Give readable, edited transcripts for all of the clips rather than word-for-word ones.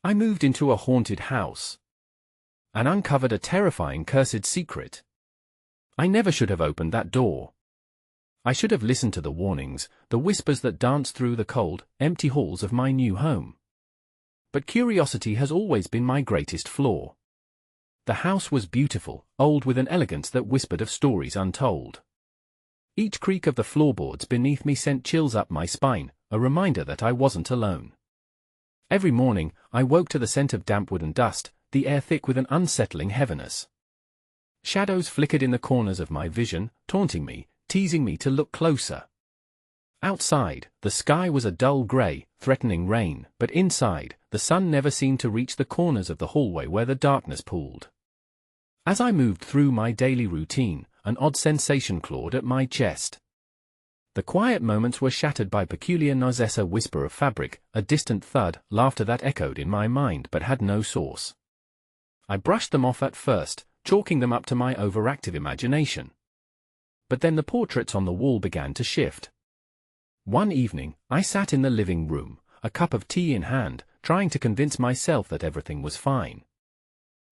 I moved into a haunted house and uncovered a terrifying cursed secret. I never should have opened that door. I should have listened to the warnings, the whispers that danced through the cold, empty halls of my new home. But curiosity has always been my greatest flaw. The house was beautiful, old with an elegance that whispered of stories untold. Each creak of the floorboards beneath me sent chills up my spine, a reminder that I wasn't alone. Every morning, I woke to the scent of damp wood and dust, the air thick with an unsettling heaviness. Shadows flickered in the corners of my vision, taunting me, teasing me to look closer. Outside, the sky was a dull grey, threatening rain, but inside, the sun never seemed to reach the corners of the hallway where the darkness pooled. As I moved through my daily routine, an odd sensation clawed at my chest. The quiet moments were shattered by peculiar noises, a whisper of fabric, a distant thud, laughter that echoed in my mind but had no source. I brushed them off at first, chalking them up to my overactive imagination. But then the portraits on the wall began to shift. One evening, I sat in the living room, a cup of tea in hand, trying to convince myself that everything was fine.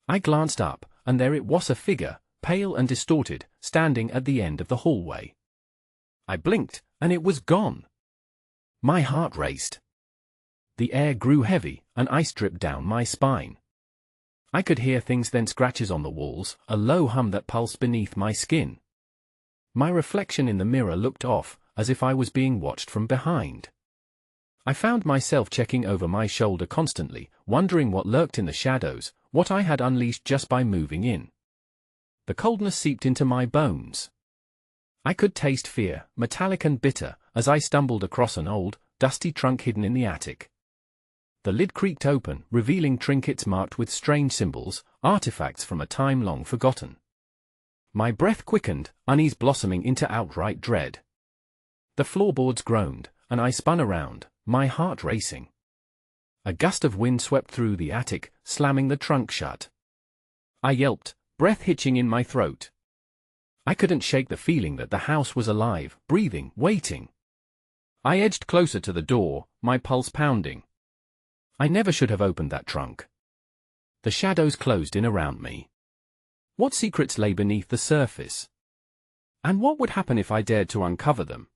I glanced up, and there it was, a figure, pale and distorted, standing at the end of the hallway. I blinked, and it was gone. My heart raced. The air grew heavy, and ice dripped down my spine. I could hear things, then scratches on the walls, a low hum that pulsed beneath my skin. My reflection in the mirror looked off, as if I was being watched from behind. I found myself checking over my shoulder constantly, wondering what lurked in the shadows, what I had unleashed just by moving in. The coldness seeped into my bones. I could taste fear, metallic and bitter, as I stumbled across an old, dusty trunk hidden in the attic. The lid creaked open, revealing trinkets marked with strange symbols, artifacts from a time long forgotten. My breath quickened, unease blossoming into outright dread. The floorboards groaned, and I spun around, my heart racing. A gust of wind swept through the attic, slamming the trunk shut. I yelped, breath hitching in my throat. I couldn't shake the feeling that the house was alive, breathing, waiting. I edged closer to the door, my pulse pounding. I never should have opened that trunk. The shadows closed in around me. What secrets lay beneath the surface? And what would happen if I dared to uncover them?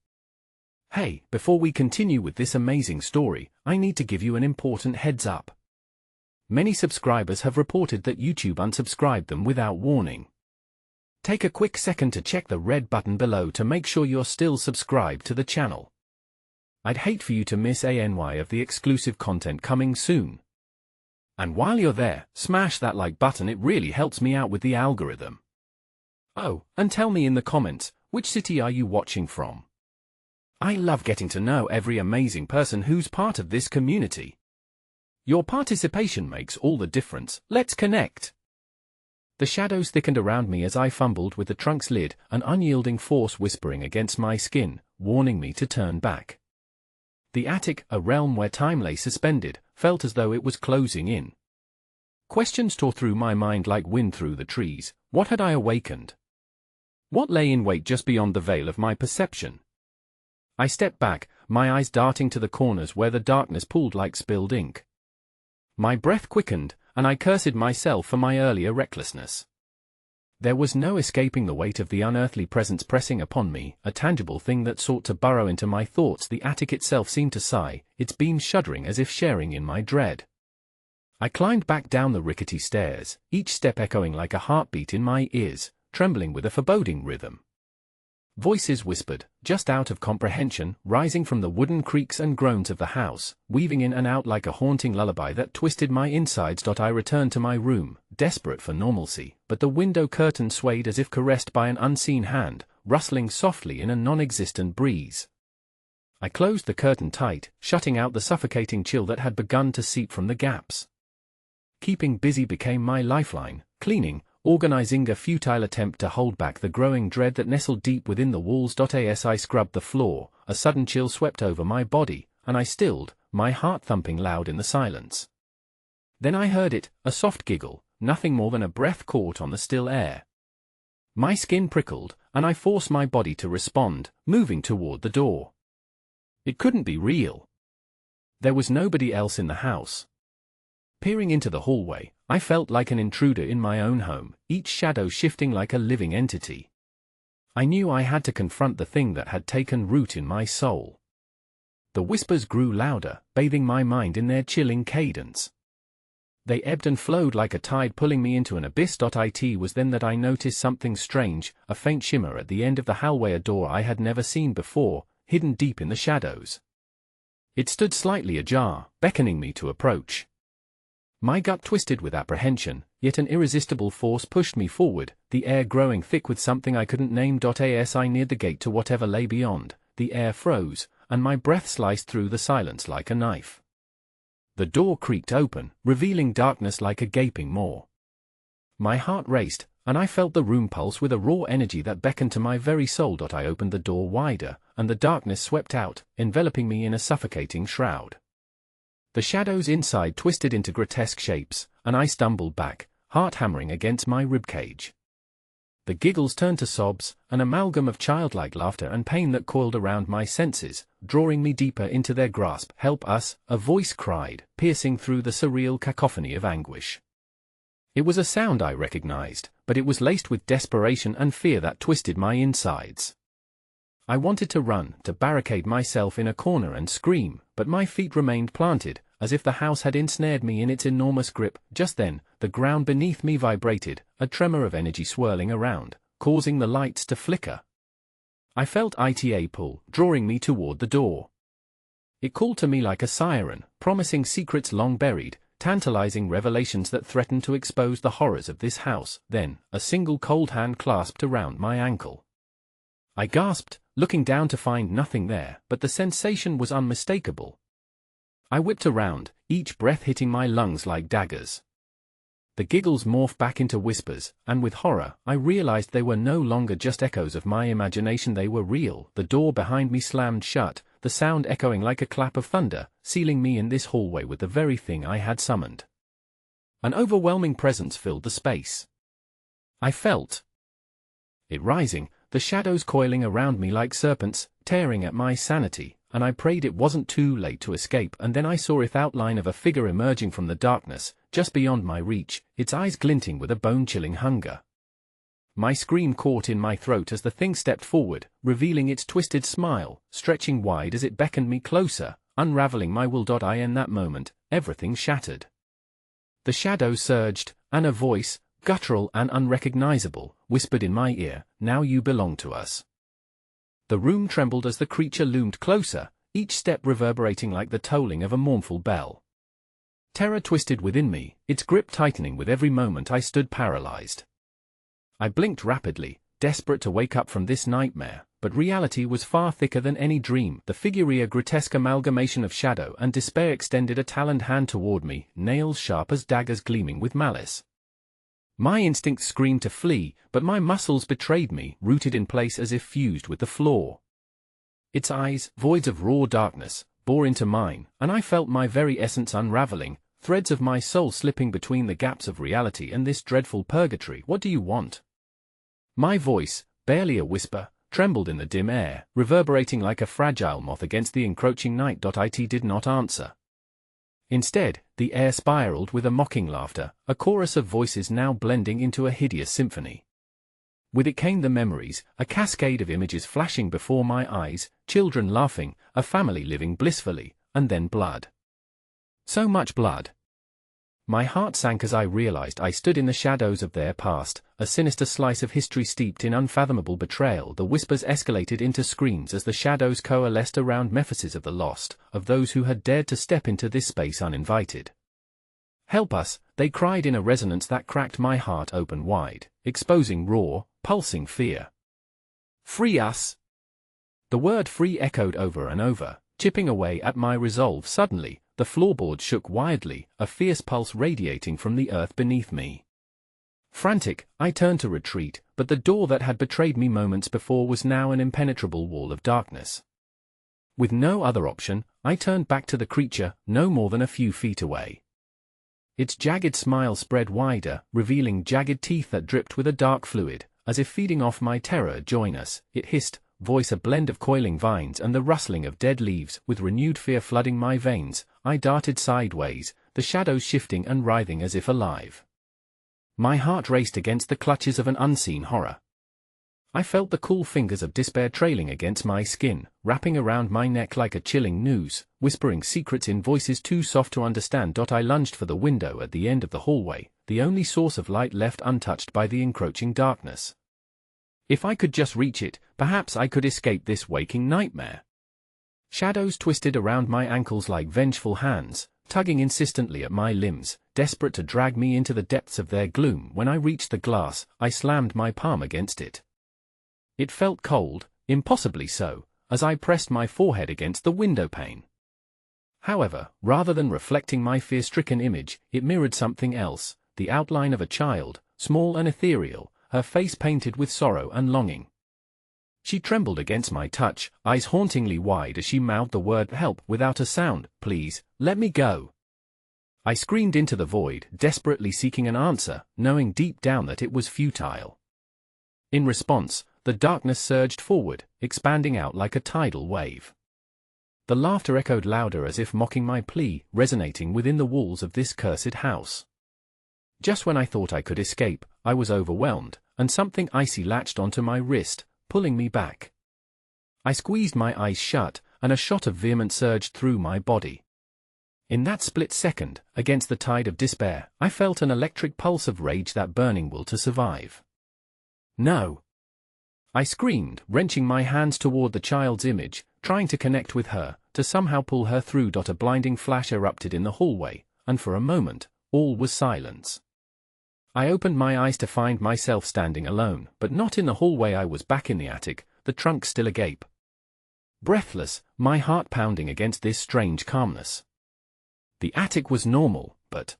Hey, before we continue with this amazing story, I need to give you an important heads up. Many subscribers have reported that YouTube unsubscribed them without warning. Take a quick second to check the red button below to make sure you're still subscribed to the channel. I'd hate for you to miss any of the exclusive content coming soon. And while you're there, smash that like button, it really helps me out with the algorithm. Oh, and tell me in the comments, which city are you watching from? I love getting to know every amazing person who's part of this community. Your participation makes all the difference. Let's connect. The shadows thickened around me as I fumbled with the trunk's lid, an unyielding force whispering against my skin, warning me to turn back. The attic, a realm where time lay suspended, felt as though it was closing in. Questions tore through my mind like wind through the trees. What had I awakened? What lay in wait just beyond the veil of my perception? I stepped back, my eyes darting to the corners where the darkness pooled like spilled ink. My breath quickened, and I cursed myself for my earlier recklessness. There was no escaping the weight of the unearthly presence pressing upon me, a tangible thing that sought to burrow into my thoughts. The attic itself seemed to sigh, its beams shuddering as if sharing in my dread. I climbed back down the rickety stairs, each step echoing like a heartbeat in my ears, trembling with a foreboding rhythm. Voices whispered, just out of comprehension, rising from the wooden creaks and groans of the house, weaving in and out like a haunting lullaby that twisted my insides. I returned to my room, desperate for normalcy, but the window curtain swayed as if caressed by an unseen hand, rustling softly in a non-existent breeze. I closed the curtain tight, shutting out the suffocating chill that had begun to seep from the gaps. Keeping busy became my lifeline, cleaning, organizing, a futile attempt to hold back the growing dread that nestled deep within the walls. As I scrubbed the floor, a sudden chill swept over my body, and I stilled, my heart thumping loud in the silence. Then I heard it, a soft giggle, nothing more than a breath caught on the still air. My skin prickled, and I forced my body to respond, moving toward the door. It couldn't be real. There was nobody else in the house. Peering into the hallway, I felt like an intruder in my own home, each shadow shifting like a living entity. I knew I had to confront the thing that had taken root in my soul. The whispers grew louder, bathing my mind in their chilling cadence. They ebbed and flowed like a tide, pulling me into an abyss. It was then that I noticed something strange, a faint shimmer at the end of the hallway, a door I had never seen before, hidden deep in the shadows. It stood slightly ajar, beckoning me to approach. My gut twisted with apprehension, yet an irresistible force pushed me forward, the air growing thick with something I couldn't name. As I neared the gate to whatever lay beyond, the air froze, and my breath sliced through the silence like a knife. The door creaked open, revealing darkness like a gaping maw. My heart raced, and I felt the room pulse with a raw energy that beckoned to my very soul. I opened the door wider, and the darkness swept out, enveloping me in a suffocating shroud. The shadows inside twisted into grotesque shapes, and I stumbled back, heart hammering against my ribcage. The giggles turned to sobs, an amalgam of childlike laughter and pain that coiled around my senses, drawing me deeper into their grasp. "Help us," a voice cried, piercing through the surreal cacophony of anguish. It was a sound I recognized, but it was laced with desperation and fear that twisted my insides. I wanted to run, to barricade myself in a corner and scream, but my feet remained planted, as if the house had ensnared me in its enormous grip. Just then, the ground beneath me vibrated, a tremor of energy swirling around, causing the lights to flicker. I felt ita pull, drawing me toward the door. It called to me like a siren, promising secrets long buried, tantalizing revelations that threatened to expose the horrors of this house. Then, a single cold hand clasped around my ankle. I gasped, looking down to find nothing there, but the sensation was unmistakable. I whipped around, each breath hitting my lungs like daggers. The giggles morphed back into whispers, and with horror, I realized they were no longer just echoes of my imagination, they were real. The door behind me slammed shut, the sound echoing like a clap of thunder, sealing me in this hallway with the very thing I had summoned. An overwhelming presence filled the space. I felt it rising, the shadows coiling around me like serpents, tearing at my sanity, and I prayed it wasn't too late to escape. And then I saw the outline of a figure emerging from the darkness, just beyond my reach, its eyes glinting with a bone-chilling hunger. My scream caught in my throat as the thing stepped forward, revealing its twisted smile, stretching wide as it beckoned me closer, unraveling my will. In that moment, everything shattered. The shadow surged, and a voice, guttural and unrecognizable, whispered in my ear, "Now you belong to us." The room trembled as the creature loomed closer, each step reverberating like the tolling of a mournful bell. Terror twisted within me, its grip tightening with every moment. I stood paralyzed. I blinked rapidly, desperate to wake up from this nightmare, but reality was far thicker than any dream. The figure, a grotesque amalgamation of shadow and despair, extended a taloned hand toward me, nails sharp as daggers gleaming with malice. My instincts screamed to flee, but my muscles betrayed me, rooted in place as if fused with the floor. Its eyes, voids of raw darkness, bore into mine, and I felt my very essence unraveling, threads of my soul slipping between the gaps of reality and this dreadful purgatory. "What do you want?" My voice, barely a whisper, trembled in the dim air, reverberating like a fragile moth against the encroaching night. It did not answer. Instead, the air spiraled with a mocking laughter, a chorus of voices now blending into a hideous symphony. With it came the memories, a cascade of images flashing before my eyes, children laughing, a family living blissfully, and then blood. So much blood. My heart sank as I realized I stood in the shadows of their past, a sinister slice of history steeped in unfathomable betrayal. The whispers escalated into screams as the shadows coalesced around Mephises of the lost, of those who had dared to step into this space uninvited. "Help us," they cried in a resonance that cracked my heart open wide, exposing raw, pulsing fear. "Free us!" The word free echoed over and over, chipping away at my resolve. Suddenly, the floorboard shook wildly, a fierce pulse radiating from the earth beneath me. Frantic, I turned to retreat, but the door that had betrayed me moments before was now an impenetrable wall of darkness. With no other option, I turned back to the creature, no more than a few feet away. Its jagged smile spread wider, revealing jagged teeth that dripped with a dark fluid, as if feeding off my terror. "Join us," it hissed, voice a blend of coiling vines and the rustling of dead leaves. With renewed fear flooding my veins, I darted sideways, the shadows shifting and writhing as if alive. My heart raced against the clutches of an unseen horror. I felt the cool fingers of despair trailing against my skin, wrapping around my neck like a chilling noose, whispering secrets in voices too soft to understand. I lunged for the window at the end of the hallway, the only source of light left untouched by the encroaching darkness. If I could just reach it, perhaps I could escape this waking nightmare. Shadows twisted around my ankles like vengeful hands, tugging insistently at my limbs, desperate to drag me into the depths of their gloom. When I reached the glass, I slammed my palm against it. It felt cold, impossibly so, as I pressed my forehead against the window pane. However, rather than reflecting my fear-stricken image, it mirrored something else, the outline of a child, small and ethereal, her face painted with sorrow and longing. She trembled against my touch, eyes hauntingly wide as she mouthed the word help without a sound. "Please, let me go." I screamed into the void, desperately seeking an answer, knowing deep down that it was futile. In response, the darkness surged forward, expanding out like a tidal wave. The laughter echoed louder as if mocking my plea, resonating within the walls of this cursed house. Just when I thought I could escape, I was overwhelmed, and something icy latched onto my wrist, pulling me back. I squeezed my eyes shut, and a shot of vehemence surged through my body. In that split second, against the tide of despair, I felt an electric pulse of rage, that burning will to survive. "No!" I screamed, wrenching my hands toward the child's image, trying to connect with her, to somehow pull her through. A blinding flash erupted in the hallway, and for a moment, all was silence. I opened my eyes to find myself standing alone, but not in the hallway. I was back in the attic, the trunk still agape. Breathless, my heart pounding against this strange calmness. The attic was normal, but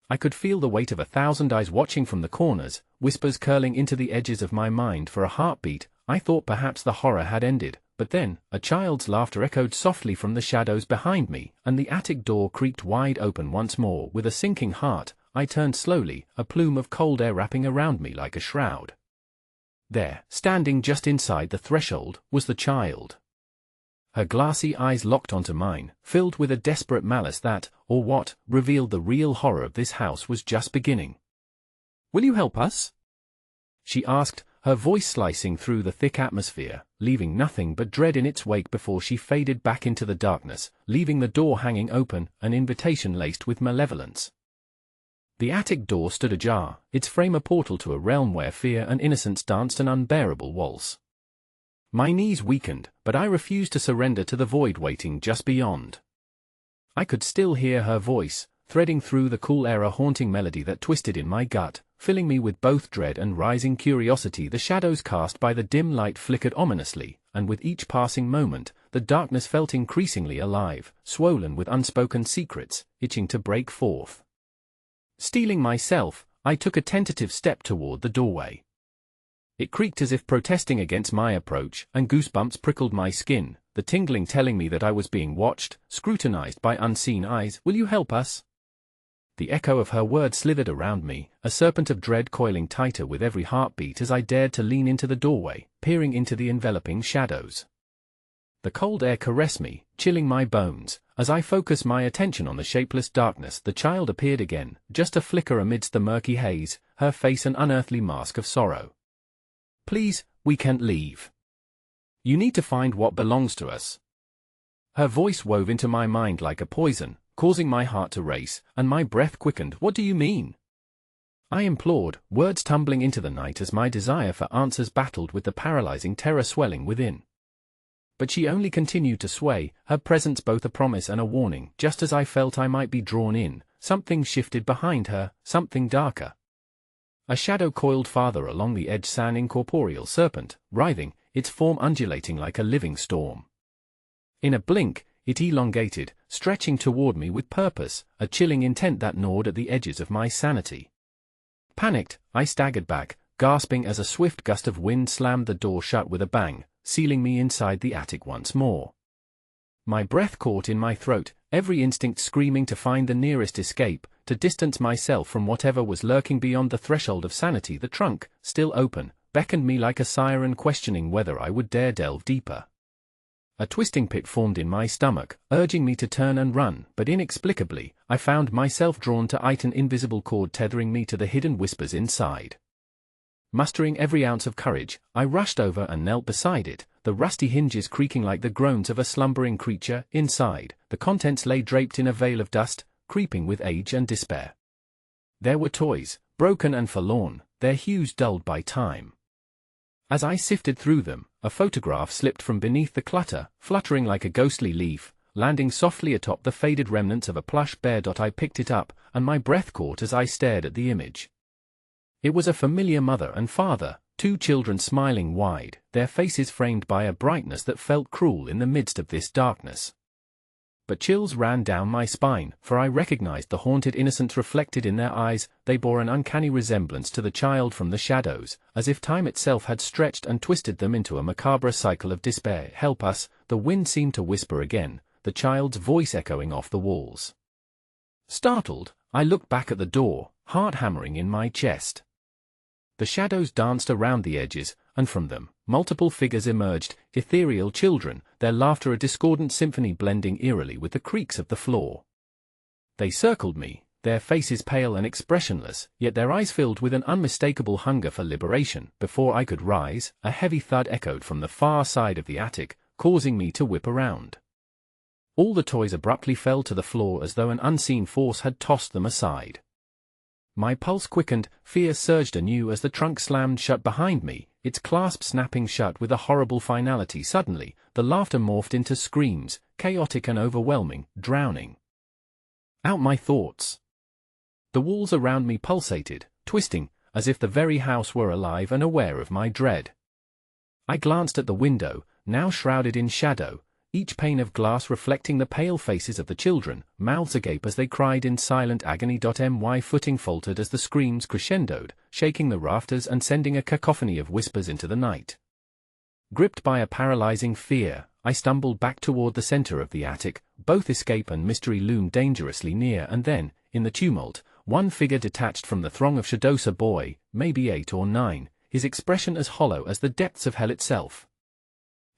I could feel the weight of 1,000 eyes watching from the corners, whispers curling into the edges of my mind. For a heartbeat, I thought perhaps the horror had ended, but then, a child's laughter echoed softly from the shadows behind me, and the attic door creaked wide open once more. With a sinking heart, I turned slowly, a plume of cold air wrapping around me like a shroud. There, standing just inside the threshold, was the child. Her glassy eyes locked onto mine, filled with a desperate malice that, or what, revealed the real horror of this house was just beginning. "Will you help us?" she asked, her voice slicing through the thick atmosphere, leaving nothing but dread in its wake before she faded back into the darkness, leaving the door hanging open, an invitation laced with malevolence. The attic door stood ajar, its frame a portal to a realm where fear and innocence danced an unbearable waltz. My knees weakened, but I refused to surrender to the void waiting just beyond. I could still hear her voice, threading through the cool air, a haunting melody that twisted in my gut, filling me with both dread and rising curiosity. The shadows cast by the dim light flickered ominously, and with each passing moment, the darkness felt increasingly alive, swollen with unspoken secrets, itching to break forth. Steeling myself, I took a tentative step toward the doorway. It creaked as if protesting against my approach, and goosebumps prickled my skin, the tingling telling me that I was being watched, scrutinized by unseen eyes. "Will you help us?" The echo of her words slithered around me, a serpent of dread coiling tighter with every heartbeat as I dared to lean into the doorway, peering into the enveloping shadows. The cold air caressed me, chilling my bones. As I focused my attention on the shapeless darkness, the child appeared again, just a flicker amidst the murky haze, her face an unearthly mask of sorrow. "Please, we can't leave. You need to find what belongs to us." Her voice wove into my mind like a poison, causing my heart to race, and my breath quickened. "What do you mean?" I implored, words tumbling into the night as my desire for answers battled with the paralyzing terror swelling within. But she only continued to sway, her presence both a promise and a warning. Just as I felt I might be drawn in, something shifted behind her, something darker. A shadow coiled farther along the edge, an incorporeal serpent, writhing, its form undulating like a living storm. In a blink, it elongated, stretching toward me with purpose, a chilling intent that gnawed at the edges of my sanity. Panicked, I staggered back, gasping as a swift gust of wind slammed the door shut with a bang, sealing me inside the attic once more. My breath caught in my throat, every instinct screaming to find the nearest escape, to distance myself from whatever was lurking beyond the threshold of sanity. The trunk, still open, beckoned me like a siren, questioning whether I would dare delve deeper. A twisting pit formed in my stomach, urging me to turn and run, but inexplicably, I found myself drawn to an invisible cord tethering me to the hidden whispers inside. Mustering every ounce of courage, I rushed over and knelt beside it, the rusty hinges creaking like the groans of a slumbering creature. Inside, the contents lay draped in a veil of dust, creeping with age and despair. There were toys, broken and forlorn, their hues dulled by time. As I sifted through them, a photograph slipped from beneath the clutter, fluttering like a ghostly leaf, landing softly atop the faded remnants of a plush bear. I picked it up, and my breath caught as I stared at the image. It was a familiar mother and father, two children smiling wide, their faces framed by a brightness that felt cruel in the midst of this darkness. But chills ran down my spine, for I recognized the haunted innocence reflected in their eyes. They bore an uncanny resemblance to the child from the shadows, as if time itself had stretched and twisted them into a macabre cycle of despair. "Help us," the wind seemed to whisper again, the child's voice echoing off the walls. Startled, I looked back at the door, heart hammering in my chest. The shadows danced around the edges, and from them, multiple figures emerged, ethereal children, their laughter a discordant symphony blending eerily with the creaks of the floor. They circled me, their faces pale and expressionless, yet their eyes filled with an unmistakable hunger for liberation. Before I could rise, a heavy thud echoed from the far side of the attic, causing me to whip around. All the toys abruptly fell to the floor as though an unseen force had tossed them aside. My pulse quickened, fear surged anew as the trunk slammed shut behind me, its clasp snapping shut with a horrible finality. Suddenly, the laughter morphed into screams, chaotic and overwhelming, drowning out my thoughts. The walls around me pulsated, twisting, as if the very house were alive and aware of my dread. I glanced at the window, now shrouded in shadow, each pane of glass reflecting the pale faces of the children, mouths agape as they cried in silent agony. My footing faltered as the screams crescendoed, shaking the rafters and sending a cacophony of whispers into the night. Gripped by a paralyzing fear, I stumbled back toward the center of the attic. Both escape and mystery loomed dangerously near, and then, in the tumult, one figure detached from the throng of shadows, a boy, maybe 8 or 9, his expression as hollow as the depths of hell itself.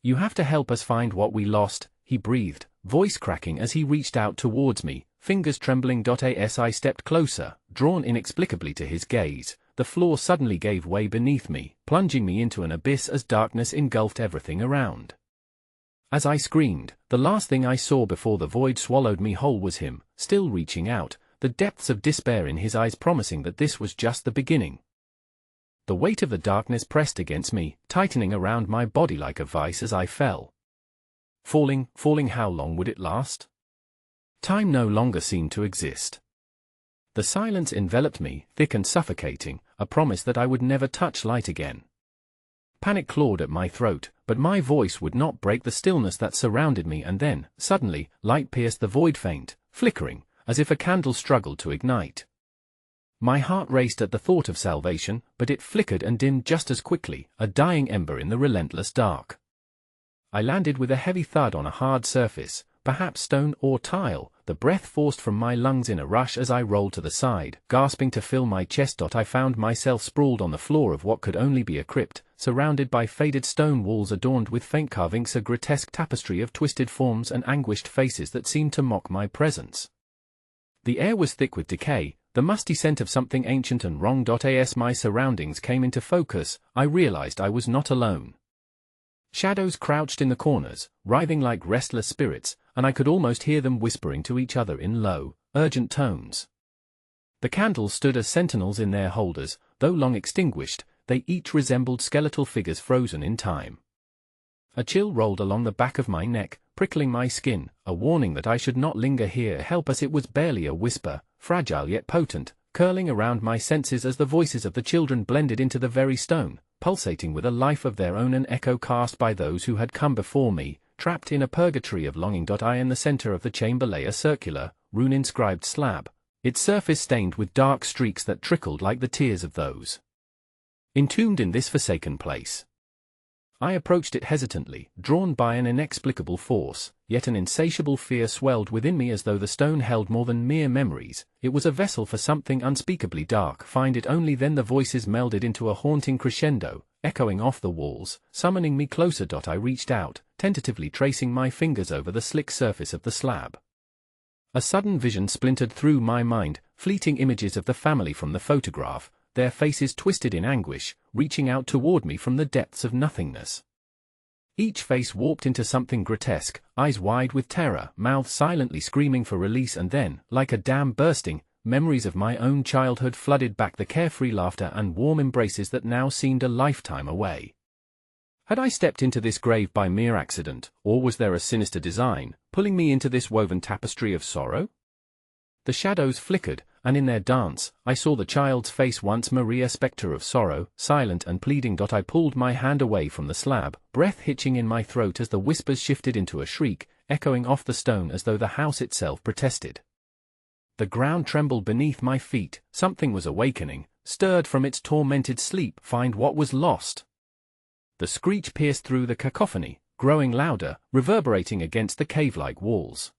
"You have to help us find what we lost," he breathed, voice cracking as he reached out towards me, fingers trembling. As I stepped closer, drawn inexplicably to his gaze, the floor suddenly gave way beneath me, plunging me into an abyss as darkness engulfed everything around. As I screamed, the last thing I saw before the void swallowed me whole was him, still reaching out, the depths of despair in his eyes promising that this was just the beginning. The weight of the darkness pressed against me, tightening around my body like a vice as I fell. Falling, how long would it last? Time no longer seemed to exist. The silence enveloped me, thick and suffocating, a promise that I would never touch light again. Panic clawed at my throat, but my voice would not break the stillness that surrounded me. And then, suddenly, light pierced the void, faint, flickering, as if a candle struggled to ignite. My heart raced at the thought of salvation, but it flickered and dimmed just as quickly, a dying ember in the relentless dark. I landed with a heavy thud on a hard surface, perhaps stone or tile, the breath forced from my lungs in a rush as I rolled to the side, gasping to fill my chest. I found myself sprawled on the floor of what could only be a crypt, surrounded by faded stone walls adorned with faint carvings, a grotesque tapestry of twisted forms and anguished faces that seemed to mock my presence. The air was thick with decay, the musty scent of something ancient and wrong. As my surroundings came into focus, I realized I was not alone. Shadows crouched in the corners, writhing like restless spirits, and I could almost hear them whispering to each other in low, urgent tones. The candles stood as sentinels in their holders, though long extinguished, they each resembled skeletal figures frozen in time. A chill rolled along the back of my neck, prickling my skin, a warning that I should not linger here. "Help us." It was barely a whisper, fragile yet potent, curling around my senses as the voices of the children blended into the very stone, pulsating with a life of their own, an echo cast by those who had come before me, trapped in a purgatory of longing. In the center of the chamber lay a circular, rune-inscribed slab, its surface stained with dark streaks that trickled like the tears of those entombed in this forsaken place. I approached it hesitantly, drawn by an inexplicable force, yet an insatiable fear swelled within me as though the stone held more than mere memories. It was a vessel for something unspeakably dark. Find it only then. The voices melded into a haunting crescendo, echoing off the walls, summoning me closer. I reached out, tentatively tracing my fingers over the slick surface of the slab. A sudden vision splintered through my mind, fleeting images of the family from the photograph, their faces twisted in anguish, reaching out toward me from the depths of nothingness. Each face warped into something grotesque, eyes wide with terror, mouths silently screaming for release, and then, like a dam bursting, memories of my own childhood flooded back, the carefree laughter and warm embraces that now seemed a lifetime away. Had I stepped into this grave by mere accident, or was there a sinister design, pulling me into this woven tapestry of sorrow? The shadows flickered, and in their dance, I saw the child's face, once Maria, spectre of sorrow, silent and pleading. I pulled my hand away from the slab, breath hitching in my throat as the whispers shifted into a shriek, echoing off the stone as though the house itself protested. The ground trembled beneath my feet. Something was awakening, stirred from its tormented sleep. Find what was lost. The screech pierced through the cacophony, growing louder, reverberating against the cave-like walls.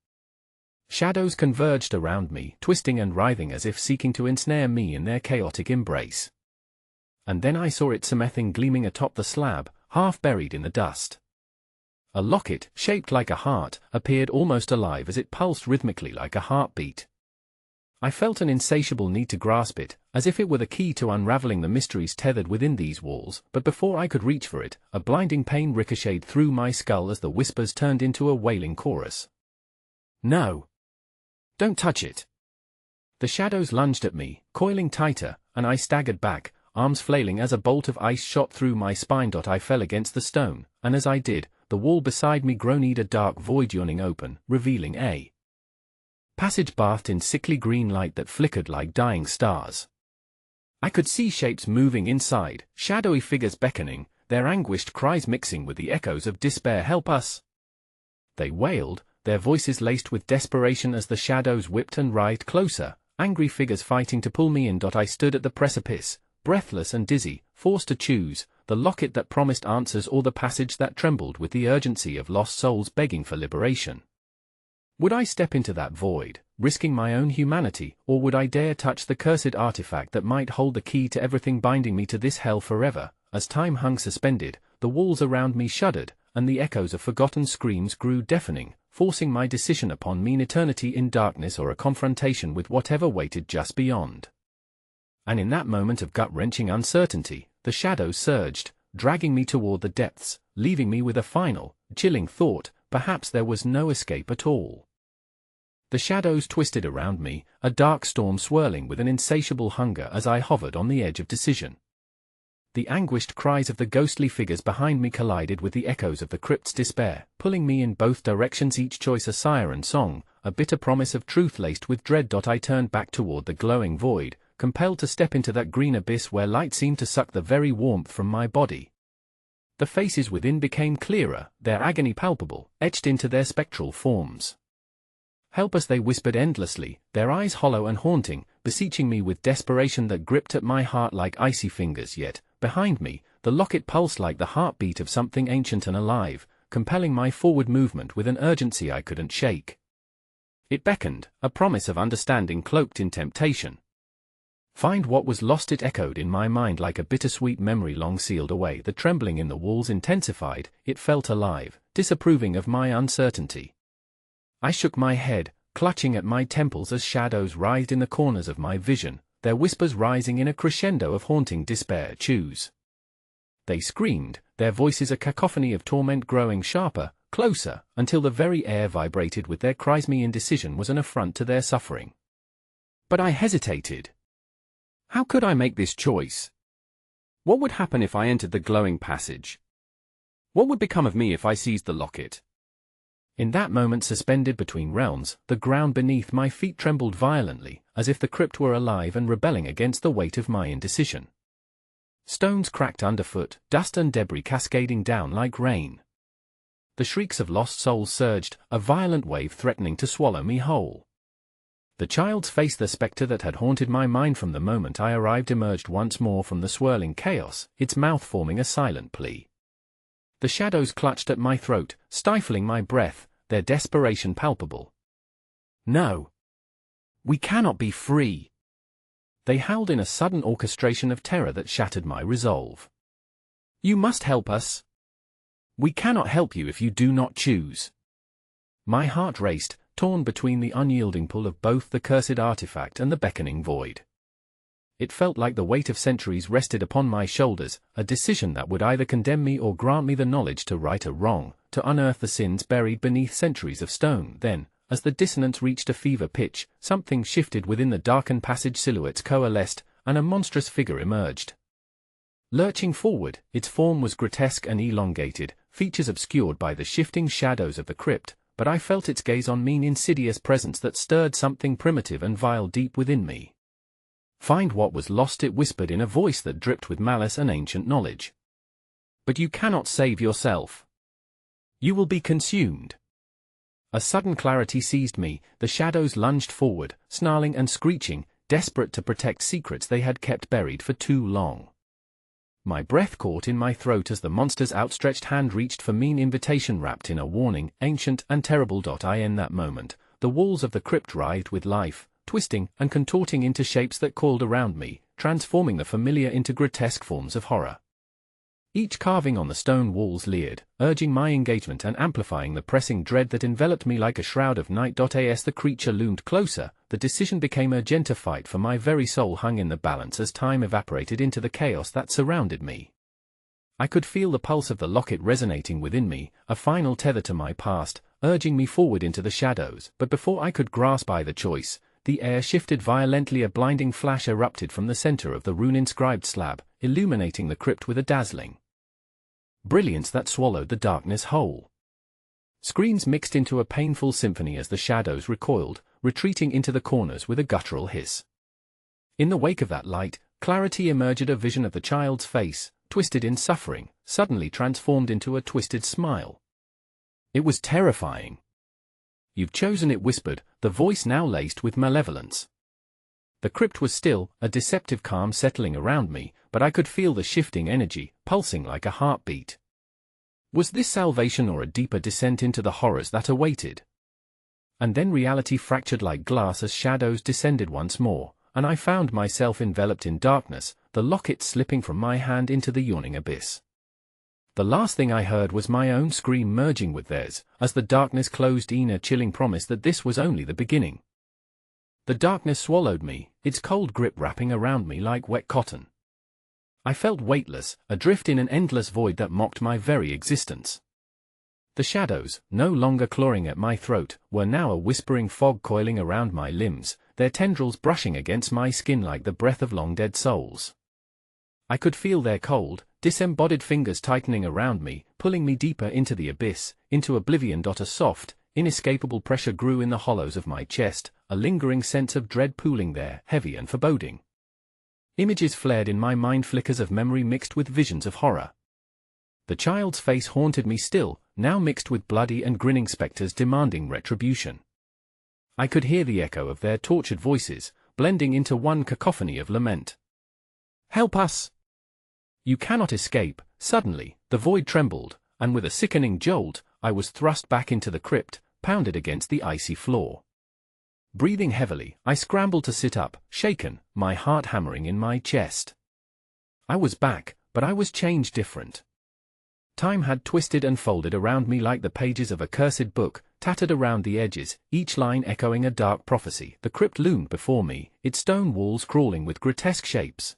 Shadows converged around me, twisting and writhing as if seeking to ensnare me in their chaotic embrace. And then I saw it, something gleaming atop the slab, half buried in the dust. A locket, shaped like a heart, appeared almost alive as it pulsed rhythmically like a heartbeat. I felt an insatiable need to grasp it, as if it were the key to unraveling the mysteries tethered within these walls, but before I could reach for it, a blinding pain ricocheted through my skull as the whispers turned into a wailing chorus. No! Don't touch it! The shadows lunged at me, coiling tighter, and I staggered back, arms flailing as a bolt of ice shot through my spine. I fell against the stone, and as I did, the wall beside me groaned, a dark void yawning open, revealing a passage bathed in sickly green light that flickered like dying stars. I could see shapes moving inside, shadowy figures beckoning, their anguished cries mixing with the echoes of despair. Help us! They wailed, their voices laced with desperation as the shadows whipped and writhed closer, angry figures fighting to pull me in. I stood at the precipice, breathless and dizzy, forced to choose, the locket that promised answers or the passage that trembled with the urgency of lost souls begging for liberation. Would I step into that void, risking my own humanity, or would I dare touch the cursed artifact that might hold the key to everything binding me to this hell forever? As time hung suspended, the walls around me shuddered, and the echoes of forgotten screams grew deafening, forcing my decision upon mean eternity in darkness or a confrontation with whatever waited just beyond. And in that moment of gut-wrenching uncertainty, the shadows surged, dragging me toward the depths, leaving me with a final, chilling thought: perhaps there was no escape at all. The shadows twisted around me, a dark storm swirling with an insatiable hunger as I hovered on the edge of decision. The anguished cries of the ghostly figures behind me collided with the echoes of the crypt's despair, pulling me in both directions, each choice a siren song, a bitter promise of truth laced with dread. I turned back toward the glowing void, compelled to step into that green abyss where light seemed to suck the very warmth from my body. The faces within became clearer, their agony palpable, etched into their spectral forms. Help us, they whispered endlessly, their eyes hollow and haunting, beseeching me with desperation that gripped at my heart like icy fingers. Yet, behind me, the locket pulsed like the heartbeat of something ancient and alive, compelling my forward movement with an urgency I couldn't shake. It beckoned, a promise of understanding cloaked in temptation. Find what was lost, it echoed in my mind like a bittersweet memory long sealed away. The trembling in the walls intensified, it felt alive, disapproving of my uncertainty. I shook my head, clutching at my temples as shadows writhed in the corners of my vision, their whispers rising in a crescendo of haunting despair. Choose. They screamed, their voices a cacophony of torment growing sharper, closer, until the very air vibrated with their cries. My indecision was an affront to their suffering. But I hesitated. How could I make this choice? What would happen if I entered the glowing passage? What would become of me if I seized the locket? In that moment, suspended between realms, the ground beneath my feet trembled violently, as if the crypt were alive and rebelling against the weight of my indecision. Stones cracked underfoot, dust and debris cascading down like rain. The shrieks of lost souls surged, a violent wave threatening to swallow me whole. The child's face, the spectre that had haunted my mind from the moment I arrived, emerged once more from the swirling chaos, its mouth forming a silent plea. The shadows clutched at my throat, stifling my breath, their desperation palpable. No! We cannot be free! They howled in a sudden orchestration of terror that shattered my resolve. You must help us. We cannot help you if you do not choose. My heart raced, torn between the unyielding pull of both the cursed artifact and the beckoning void. It felt like the weight of centuries rested upon my shoulders, a decision that would either condemn me or grant me the knowledge to right a wrong, to unearth the sins buried beneath centuries of stone. Then, as the dissonance reached a fever pitch, something shifted within the darkened passage, silhouettes coalesced, and a monstrous figure emerged. Lurching forward, its form was grotesque and elongated, features obscured by the shifting shadows of the crypt, but I felt its gaze on me, an insidious presence that stirred something primitive and vile deep within me. Find what was lost, it whispered in a voice that dripped with malice and ancient knowledge. But you cannot save yourself. You will be consumed. A sudden clarity seized me, the shadows lunged forward, snarling and screeching, desperate to protect secrets they had kept buried for too long. My breath caught in my throat as the monster's outstretched hand reached for me, an invitation wrapped in a warning, ancient and terrible. In that moment, the walls of the crypt writhed with life, twisting and contorting into shapes that coiled around me, transforming the familiar into grotesque forms of horror. Each carving on the stone walls leered, urging my engagement and amplifying the pressing dread that enveloped me like a shroud of night. As the creature loomed closer, the decision became urgent. A fight for my very soul hung in the balance as time evaporated into the chaos that surrounded me. I could feel the pulse of the locket resonating within me, a final tether to my past, urging me forward into the shadows. But before I could grasp either choice, the air shifted violently. A blinding flash erupted from the center of the rune-inscribed slab, illuminating the crypt with a dazzling brilliance that swallowed the darkness whole. Screams mixed into a painful symphony as the shadows recoiled, retreating into the corners with a guttural hiss. In the wake of that light, clarity emerged, a vision of the child's face, twisted in suffering, suddenly transformed into a twisted smile. It was terrifying. You've chosen it, whispered, the voice now laced with malevolence. The crypt was still, a deceptive calm settling around me, but I could feel the shifting energy, pulsing like a heartbeat. Was this salvation or a deeper descent into the horrors that awaited? And then reality fractured like glass as shadows descended once more, and I found myself enveloped in darkness, the locket slipping from my hand into the yawning abyss. The last thing I heard was my own scream merging with theirs, as the darkness closed in, a chilling promise that this was only the beginning. The darkness swallowed me, its cold grip wrapping around me like wet cotton. I felt weightless, adrift in an endless void that mocked my very existence. The shadows, no longer clawing at my throat, were now a whispering fog coiling around my limbs, their tendrils brushing against my skin like the breath of long-dead souls. I could feel their cold, disembodied fingers tightening around me, pulling me deeper into the abyss, into oblivion. A soft, inescapable pressure grew in the hollows of my chest, a lingering sense of dread pooling there, heavy and foreboding. Images flared in my mind, flickers of memory mixed with visions of horror. The child's face haunted me still, now mixed with bloody and grinning specters demanding retribution. I could hear the echo of their tortured voices, blending into one cacophony of lament. Help us! You cannot escape. Suddenly, the void trembled, and with a sickening jolt, I was thrust back into the crypt, pounded against the icy floor. Breathing heavily, I scrambled to sit up, shaken, my heart hammering in my chest. I was back, but I was changed, different. Time had twisted and folded around me like the pages of a cursed book, tattered around the edges, each line echoing a dark prophecy. The crypt loomed before me, its stone walls crawling with grotesque shapes.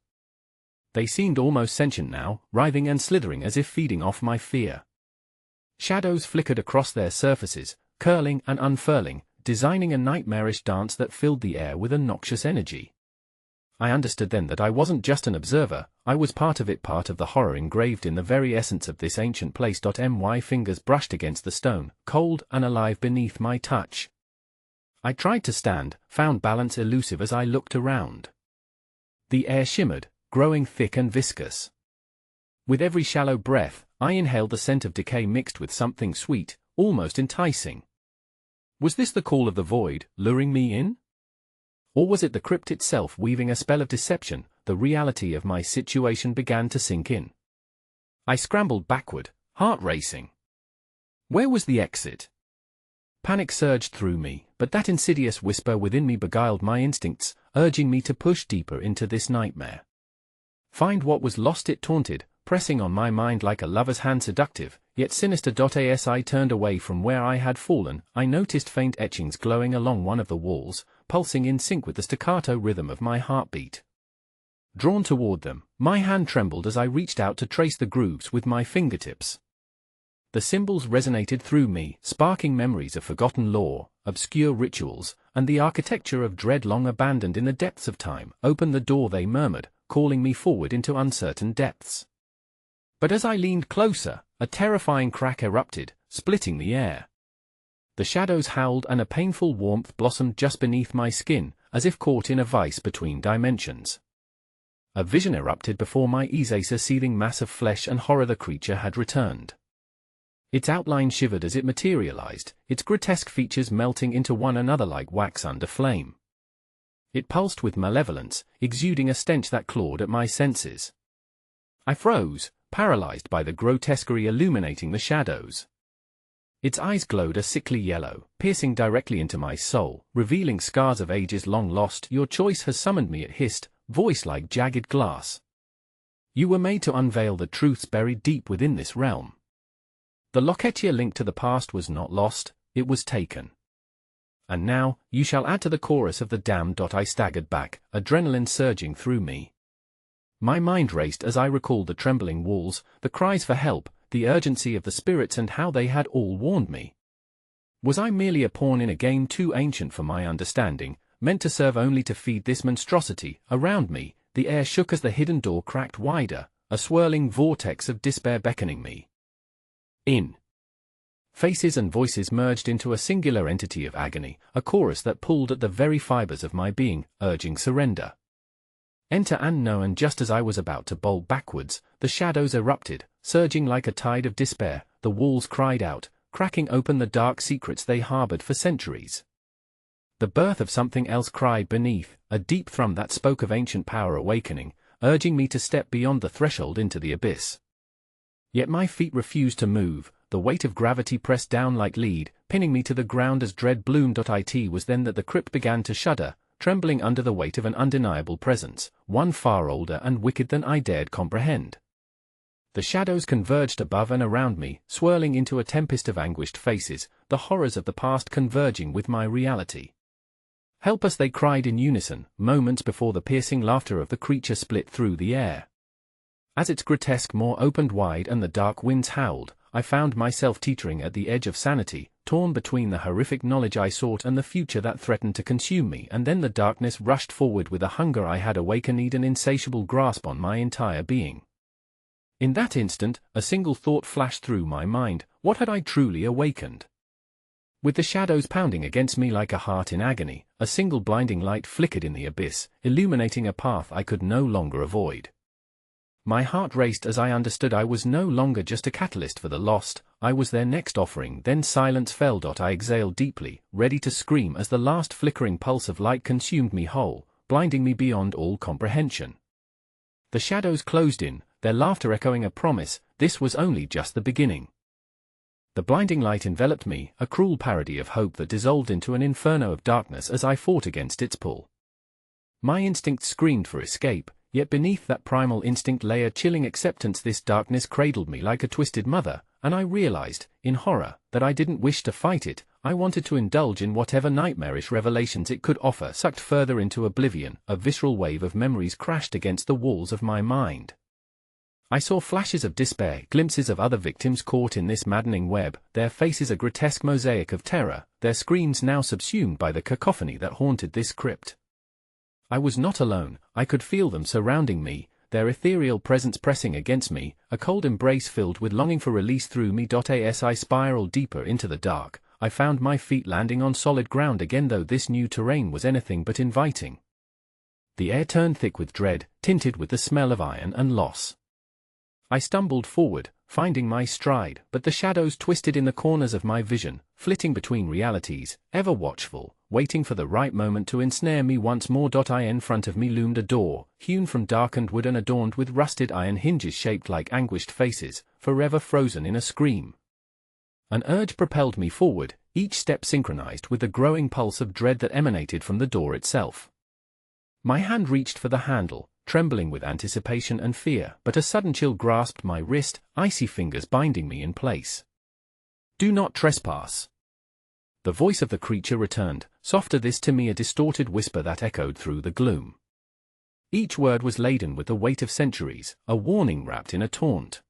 They seemed almost sentient now, writhing and slithering as if feeding off my fear. Shadows flickered across their surfaces, curling and unfurling, designing a nightmarish dance that filled the air with a noxious energy. I understood then that I wasn't just an observer, I was part of it, part of the horror engraved in the very essence of this ancient place. My fingers brushed against the stone, cold and alive beneath my touch. I tried to stand, found balance elusive as I looked around. The air shimmered, growing thick and viscous. With every shallow breath, I inhaled the scent of decay mixed with something sweet, almost enticing. Was this the call of the void, luring me in? Or was it the crypt itself weaving a spell of deception? The reality of my situation began to sink in. I scrambled backward, heart racing. Where was the exit? Panic surged through me, but that insidious whisper within me beguiled my instincts, urging me to push deeper into this nightmare. Find what was lost, it taunted, pressing on my mind like a lover's hand, seductive, yet sinister. As I turned away from where I had fallen, I noticed faint etchings glowing along one of the walls, pulsing in sync with the staccato rhythm of my heartbeat. Drawn toward them, my hand trembled as I reached out to trace the grooves with my fingertips. The symbols resonated through me, sparking memories of forgotten lore, obscure rituals, and the architecture of dread long abandoned in the depths of time. Open the door, they murmured, calling me forward into uncertain depths. But as I leaned closer, a terrifying crack erupted, splitting the air. The shadows howled and a painful warmth blossomed just beneath my skin, as if caught in a vice between dimensions. A vision erupted before my eyes, a seething mass of flesh and horror. The creature had returned. Its outline shivered as it materialized, its grotesque features melting into one another like wax under flame. It pulsed with malevolence, exuding a stench that clawed at my senses. I froze, paralyzed by the grotesquerie illuminating the shadows. Its eyes glowed a sickly yellow, piercing directly into my soul, revealing scars of ages long lost. Your choice has summoned me, it hissed, voice like jagged glass. You were made to unveil the truths buried deep within this realm. The locatia link to the past was not lost, it was taken. And now, you shall add to the chorus of the damned. I staggered back, adrenaline surging through me. My mind raced as I recalled the trembling walls, the cries for help, the urgency of the spirits, and how they had all warned me. Was I merely a pawn in a game too ancient for my understanding, meant to serve only to feed this monstrosity? Around me, the air shook as the hidden door cracked wider, a swirling vortex of despair beckoning me in. Faces and voices merged into a singular entity of agony, a chorus that pulled at the very fibers of my being, urging surrender. Enter and no, and just as I was about to bolt backwards, the shadows erupted, surging like a tide of despair. The walls cried out, cracking open the dark secrets they harbored for centuries. The birth of something else cried beneath, a deep thrum that spoke of ancient power awakening, urging me to step beyond the threshold into the abyss. Yet my feet refused to move, the weight of gravity pressed down like lead, pinning me to the ground as dread bloomed. It was then that the crypt began to shudder, trembling under the weight of an undeniable presence, one far older and wicked than I dared comprehend. The shadows converged above and around me, swirling into a tempest of anguished faces, the horrors of the past converging with my reality. Help us, they cried in unison, moments before the piercing laughter of the creature split through the air. As its grotesque maw opened wide and the dark winds howled, I found myself teetering at the edge of sanity, torn between the horrific knowledge I sought and the future that threatened to consume me. And then the darkness rushed forward with a hunger I had awakened, an insatiable grasp on my entire being. In that instant, a single thought flashed through my mind: what had I truly awakened? With the shadows pounding against me like a heart in agony, a single blinding light flickered in the abyss, illuminating a path I could no longer avoid. My heart raced as I understood I was no longer just a catalyst for the lost, I was their next offering. Then silence fell. I exhaled deeply, ready to scream as the last flickering pulse of light consumed me whole, blinding me beyond all comprehension. The shadows closed in, their laughter echoing a promise. This was only just the beginning. The blinding light enveloped me, a cruel parody of hope that dissolved into an inferno of darkness as I fought against its pull. My instinct screamed for escape, yet beneath that primal instinct lay a chilling acceptance. This darkness cradled me like a twisted mother, and I realized, in horror, that I didn't wish to fight it. I wanted to indulge in whatever nightmarish revelations it could offer. Sucked further into oblivion, a visceral wave of memories crashed against the walls of my mind. I saw flashes of despair, glimpses of other victims caught in this maddening web, their faces a grotesque mosaic of terror, their screams now subsumed by the cacophony that haunted this crypt. I was not alone, I could feel them surrounding me, their ethereal presence pressing against me, a cold embrace filled with longing for release through me. As I spiraled deeper into the dark, I found my feet landing on solid ground again, though this new terrain was anything but inviting. The air turned thick with dread, tinted with the smell of iron and loss. I stumbled forward, finding my stride, but the shadows twisted in the corners of my vision, flitting between realities, ever watchful, waiting for the right moment to ensnare me once more. In front of me loomed a door, hewn from darkened wood and adorned with rusted iron hinges shaped like anguished faces, forever frozen in a scream. An urge propelled me forward, each step synchronized with the growing pulse of dread that emanated from the door itself. My hand reached for the handle, trembling with anticipation and fear, but a sudden chill grasped my wrist, icy fingers binding me in place. "Do not trespass." The voice of the creature returned, softer this to me a distorted whisper that echoed through the gloom. Each word was laden with the weight of centuries, a warning wrapped in a taunt.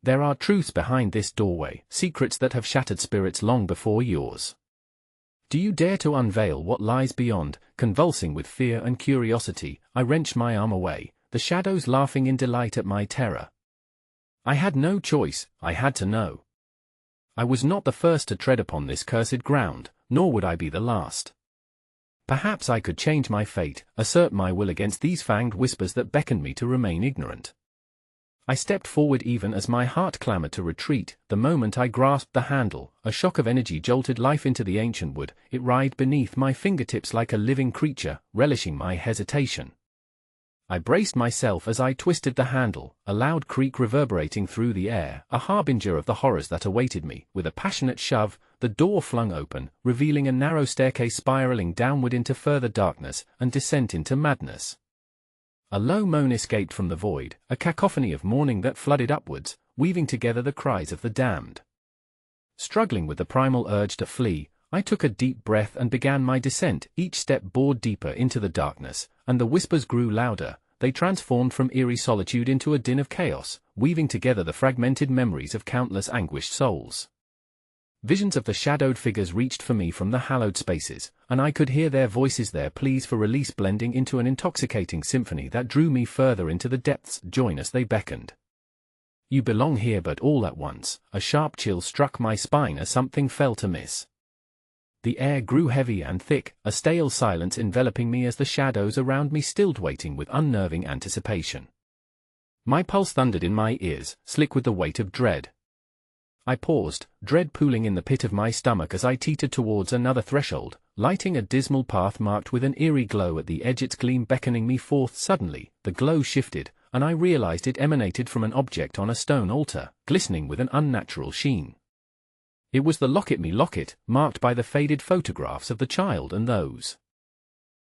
"There are truths behind this doorway, secrets that have shattered spirits long before yours. Do you dare to unveil what lies beyond?" Convulsing with fear and curiosity, I wrenched my arm away, the shadows laughing in delight at my terror. I had no choice, I had to know. I was not the first to tread upon this cursed ground, nor would I be the last. Perhaps I could change my fate, assert my will against these fanged whispers that beckoned me to remain ignorant. I stepped forward even as my heart clamored to retreat. The moment I grasped the handle, a shock of energy jolted life into the ancient wood. It writhed beneath my fingertips like a living creature, relishing my hesitation. I braced myself as I twisted the handle, a loud creak reverberating through the air, a harbinger of the horrors that awaited me. With a passionate shove, the door flung open, revealing a narrow staircase spiraling downward into further darkness and descent into madness. A low moan escaped from the void, a cacophony of mourning that flooded upwards, weaving together the cries of the damned. Struggling with the primal urge to flee, I took a deep breath and began my descent. Each step bored deeper into the darkness, and the whispers grew louder. They transformed from eerie solitude into a din of chaos, weaving together the fragmented memories of countless anguished souls. Visions of the shadowed figures reached for me from the hallowed spaces, and I could hear their voices, their pleas for release blending into an intoxicating symphony that drew me further into the depths. Join us, they beckoned. You belong here. But all at once, a sharp chill struck my spine as something fell to miss. The air grew heavy and thick, a stale silence enveloping me as the shadows around me stilled, waiting with unnerving anticipation. My pulse thundered in my ears, slick with the weight of dread. I paused, dread pooling in the pit of my stomach as I teetered towards another threshold, lighting a dismal path marked with an eerie glow at the edge, its gleam beckoning me forth. Suddenly, the glow shifted, and I realized it emanated from an object on a stone altar, glistening with an unnatural sheen. It was the locket, marked by the faded photographs of the child and those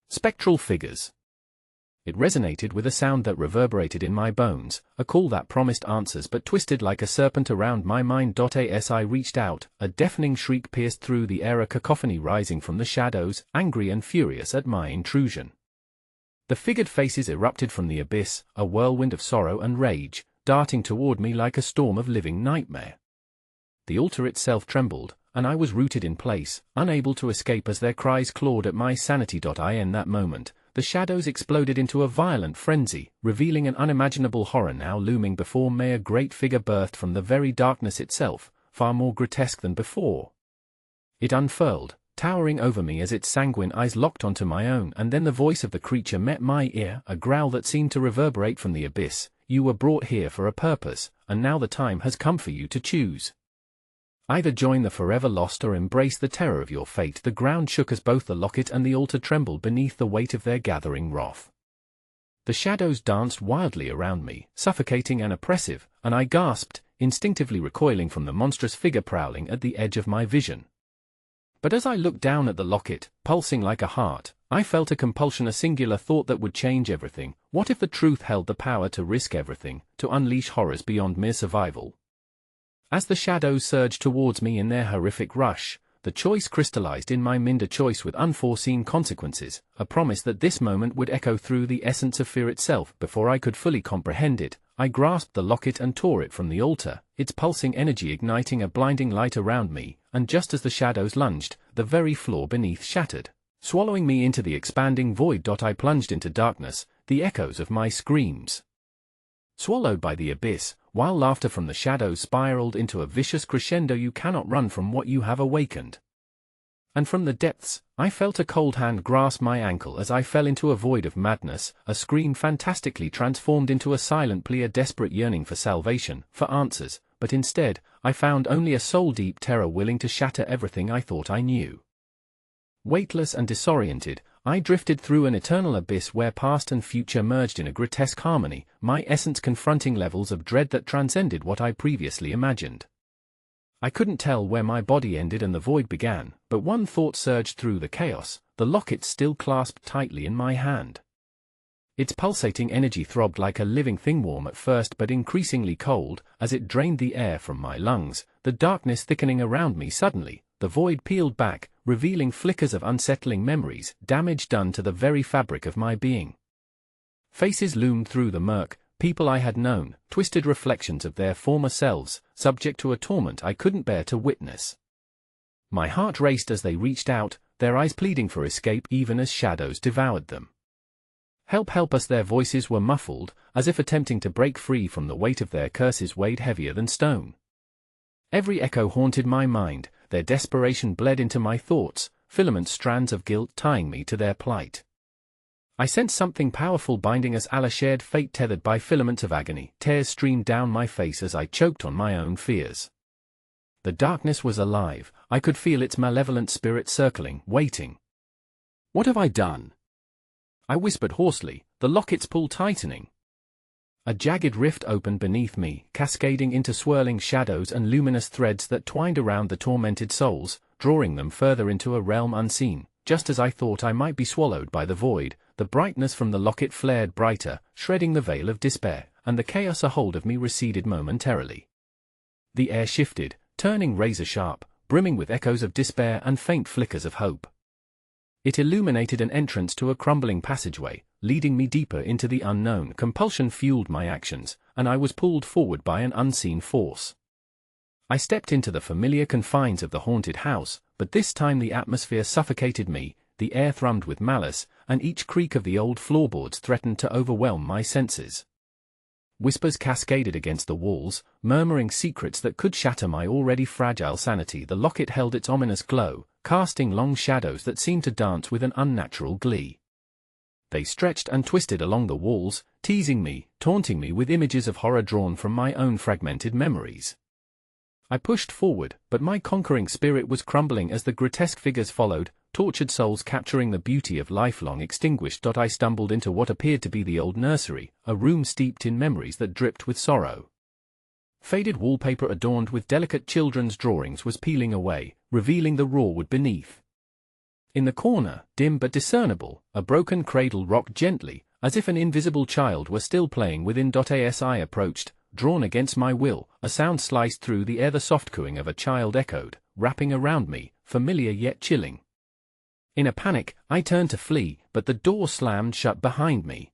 spectral figures. It resonated with a sound that reverberated in my bones, a call that promised answers but twisted like a serpent around my mind. As I reached out, a deafening shriek pierced through the air, a cacophony rising from the shadows, angry and furious at my intrusion. The figured faces erupted from the abyss, a whirlwind of sorrow and rage, darting toward me like a storm of living nightmare. The altar itself trembled, and I was rooted in place, unable to escape as their cries clawed at my sanity. In that moment, the shadows exploded into a violent frenzy, revealing an unimaginable horror now looming before me. A great figure birthed from the very darkness itself, far more grotesque than before. It unfurled, towering over me as its sanguine eyes locked onto my own, and then the voice of the creature met my ear, a growl that seemed to reverberate from the abyss. You were brought here for a purpose, and now the time has come for you to choose. Either join the forever lost or embrace the terror of your fate. The ground shook as both the locket and the altar trembled beneath the weight of their gathering wrath. The shadows danced wildly around me, suffocating and oppressive, and I gasped, instinctively recoiling from the monstrous figure prowling at the edge of my vision. But as I looked down at the locket, pulsing like a heart, I felt a compulsion, a singular thought that would change everything. What if the truth held the power to risk everything, to unleash horrors beyond mere survival? As the shadows surged towards me in their horrific rush, the choice crystallized in my mind, a choice with unforeseen consequences, a promise that this moment would echo through the essence of fear itself. Before I could fully comprehend it, I grasped the locket and tore it from the altar, its pulsing energy igniting a blinding light around me, and just as the shadows lunged, the very floor beneath shattered, swallowing me into the expanding void. I plunged into darkness, the echoes of my screams swallowed by the abyss, while laughter from the shadows spiraled into a vicious crescendo. You cannot run from what you have awakened. And from the depths, I felt a cold hand grasp my ankle as I fell into a void of madness, a scream fantastically transformed into a silent plea, a desperate yearning for salvation, for answers, but instead, I found only a soul-deep terror willing to shatter everything I thought I knew. Weightless and disoriented, I drifted through an eternal abyss where past and future merged in a grotesque harmony, my essence confronting levels of dread that transcended what I previously imagined. I couldn't tell where my body ended and the void began, but one thought surged through the chaos, the locket still clasped tightly in my hand. Its pulsating energy throbbed like a living thing, warm at first but increasingly cold, as it drained the air from my lungs, the darkness thickening around me. Suddenly, the void peeled back, revealing flickers of unsettling memories, damage done to the very fabric of my being. Faces loomed through the murk, people I had known, twisted reflections of their former selves, subject to a torment I couldn't bear to witness. My heart raced as they reached out, their eyes pleading for escape even as shadows devoured them. "Help, help us!" Their voices were muffled, as if attempting to break free from the weight of their curses weighed heavier than stone. Every echo haunted my mind, their desperation bled into my thoughts, filament strands of guilt tying me to their plight. I sensed something powerful binding us, a shared fate tethered by filaments of agony. Tears streamed down my face as I choked on my own fears. The darkness was alive, I could feel its malevolent spirit circling, waiting. "What have I done?" I whispered hoarsely, the locket's pull tightening. A jagged rift opened beneath me, cascading into swirling shadows and luminous threads that twined around the tormented souls, drawing them further into a realm unseen. Just as I thought I might be swallowed by the void, the brightness from the locket flared brighter, shredding the veil of despair, and the chaos ahold of me receded momentarily. The air shifted, turning razor-sharp, brimming with echoes of despair and faint flickers of hope. It illuminated an entrance to a crumbling passageway, leading me deeper into the unknown. Compulsion fueled my actions, and I was pulled forward by an unseen force. I stepped into the familiar confines of the haunted house, but this time the atmosphere suffocated me, the air thrummed with malice, and each creak of the old floorboards threatened to overwhelm my senses. Whispers cascaded against the walls, murmuring secrets that could shatter my already fragile sanity. The locket held its ominous glow, casting long shadows that seemed to dance with an unnatural glee. They stretched and twisted along the walls, teasing me, taunting me with images of horror drawn from my own fragmented memories. I pushed forward, but my conquering spirit was crumbling as the grotesque figures followed, tortured souls capturing the beauty of life long extinguished. I stumbled into what appeared to be the old nursery, a room steeped in memories that dripped with sorrow. Faded wallpaper adorned with delicate children's drawings was peeling away, revealing the raw wood beneath. In the corner, dim but discernible, a broken cradle rocked gently, as if an invisible child were still playing within. As I approached, drawn against my will, a sound sliced through the air. The soft cooing of a child echoed, wrapping around me, familiar yet chilling. In a panic, I turned to flee, but the door slammed shut behind me.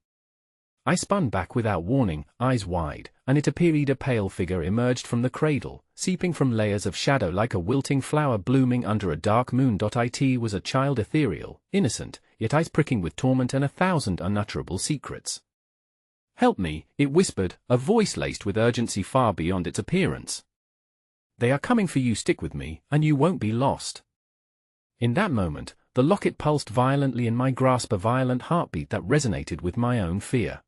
I spun back without warning, eyes wide, and it appeared a pale figure emerged from the cradle, seeping from layers of shadow like a wilting flower blooming under a dark moon. It was a child, ethereal, innocent, yet eyes pricking with torment and 1,000 unutterable secrets. "Help me," it whispered, a voice laced with urgency far beyond its appearance. "They are coming for you. Stick with me, and you won't be lost." In that moment, the locket pulsed violently in my grasp, a violent heartbeat that resonated with my own fear.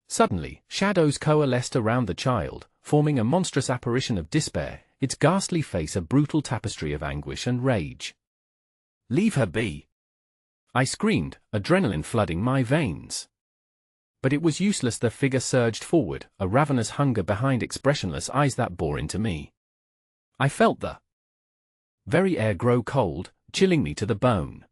Suddenly, shadows coalesced around the child, forming a monstrous apparition of despair, its ghastly face a brutal tapestry of anguish and rage. "Leave her be!" I screamed, adrenaline flooding my veins. But it was useless. The figure surged forward, a ravenous hunger behind expressionless eyes that bore into me. I felt the very air grow cold, chilling me to the bone.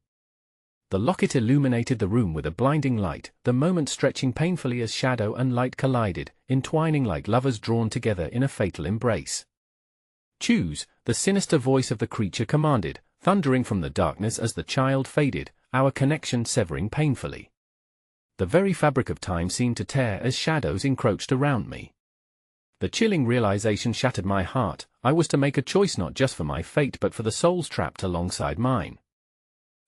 The locket illuminated the room with a blinding light, the moment stretching painfully as shadow and light collided, entwining like lovers drawn together in a fatal embrace. "Choose," the sinister voice of the creature commanded, thundering from the darkness as the child faded, our connection severing painfully. The very fabric of time seemed to tear as shadows encroached around me. The chilling realization shattered my heart. I was to make a choice not just for my fate but for the souls trapped alongside mine.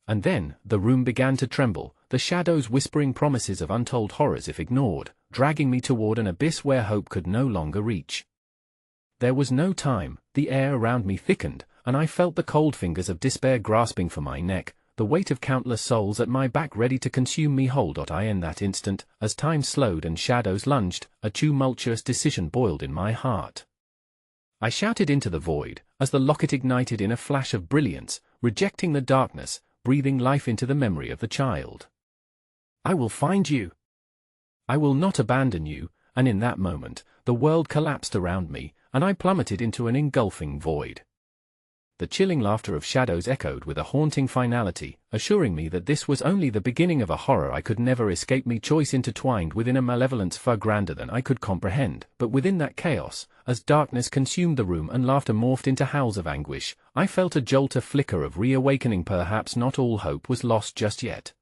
And then, the room began to tremble, the shadows whispering promises of untold horrors if ignored, dragging me toward an abyss where hope could no longer reach. There was no time, the air around me thickened, and I felt the cold fingers of despair grasping for my neck, the weight of countless souls at my back ready to consume me whole. In that instant, as time slowed and shadows lunged, a tumultuous decision boiled in my heart. I shouted into the void, as the locket ignited in a flash of brilliance, rejecting the darkness, breathing life into the memory of the child. "I will find you. I will not abandon you," and in that moment, the world collapsed around me, and I plummeted into an engulfing void. the chilling laughter of shadows echoed with a haunting finality, assuring me that this was only the beginning of a horror I could never escape. Me choice intertwined within a malevolence far grander than I could comprehend, but within that chaos, as darkness consumed the room and laughter morphed into howls of anguish, I felt a jolt, a flicker of reawakening. Perhaps not all hope was lost just yet.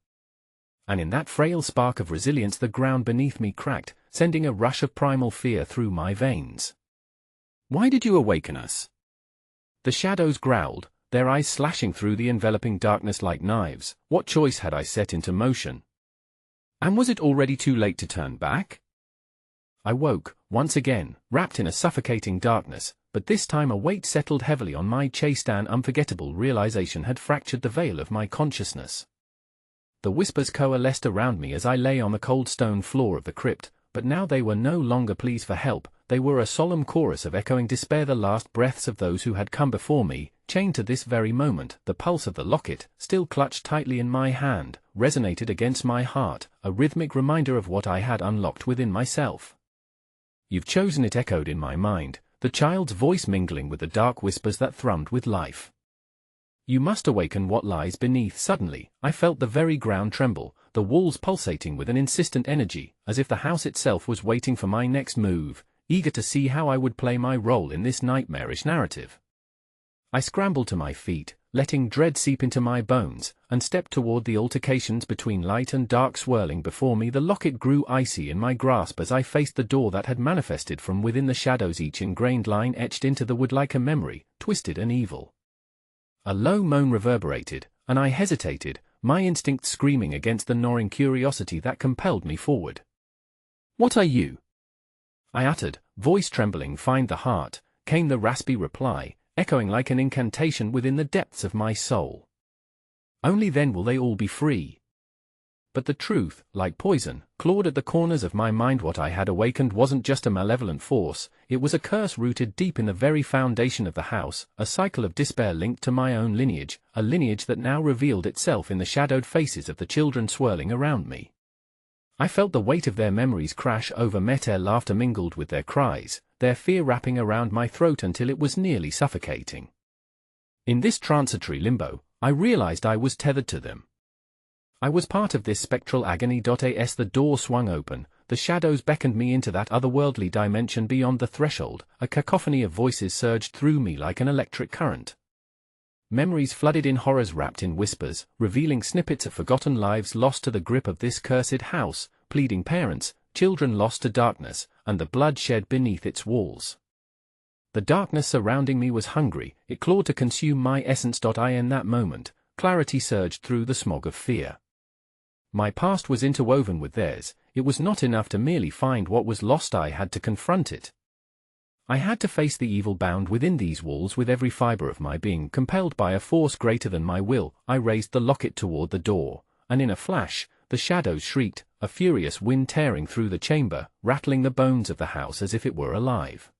And in that frail spark of resilience the ground beneath me cracked, sending a rush of primal fear through my veins. "Why did you awaken us?" The shadows growled, their eyes slashing through the enveloping darkness like knives. What choice had I set into motion? And was it already too late to turn back? I woke, once again, wrapped in a suffocating darkness, but this time a weight settled heavily on my chest. An unforgettable realization had fractured the veil of my consciousness. The whispers coalesced around me as I lay on the cold stone floor of the crypt, but now they were no longer pleas for help. They were a solemn chorus of echoing despair, the last breaths of those who had come before me, chained to this very moment. The pulse of the locket, still clutched tightly in my hand, resonated against my heart, a rhythmic reminder of what I had unlocked within myself. "You've chosen it," echoed in my mind, the child's voice mingling with the dark whispers that thrummed with life. "You must awaken what lies beneath." Suddenly, I felt the very ground tremble, the walls pulsating with an insistent energy, as if the house itself was waiting for my next move, eager to see how I would play my role in this nightmarish narrative. I scrambled to my feet, letting dread seep into my bones, and stepped toward the altercations between light and dark swirling before me. The locket grew icy in my grasp as I faced the door that had manifested from within the shadows, each ingrained line etched into the wood like a memory, twisted and evil. A low moan reverberated, and I hesitated, my instinct screaming against the gnawing curiosity that compelled me forward. "What are you?" I uttered, voice trembling. "Find the heart," came the raspy reply, echoing like an incantation within the depths of my soul. "Only then will they all be free." But the truth, like poison, clawed at the corners of my mind. What I had awakened wasn't just a malevolent force, it was a curse rooted deep in the very foundation of the house, a cycle of despair linked to my own lineage, a lineage that now revealed itself in the shadowed faces of the children swirling around me. I felt the weight of their memories crash over me. Their laughter mingled with their cries, their fear wrapping around my throat until it was nearly suffocating. In this transitory limbo, I realized I was tethered to them. I was part of this spectral agony. As the door swung open, the shadows beckoned me into that otherworldly dimension beyond the threshold. A cacophony of voices surged through me like an electric current. Memories flooded in, horrors wrapped in whispers, revealing snippets of forgotten lives lost to the grip of this cursed house, pleading parents, children lost to darkness, and the blood shed beneath its walls. The darkness surrounding me was hungry, it clawed to consume my essence. In that moment, clarity surged through the smog of fear. My past was interwoven with theirs. It was not enough to merely find what was lost, I had to confront it. I had to face the evil bound within these walls with every fiber of my being. Compelled by a force greater than my will, I raised the locket toward the door, and in a flash, the shadows shrieked, a furious wind tearing through the chamber, rattling the bones of the house as if it were alive.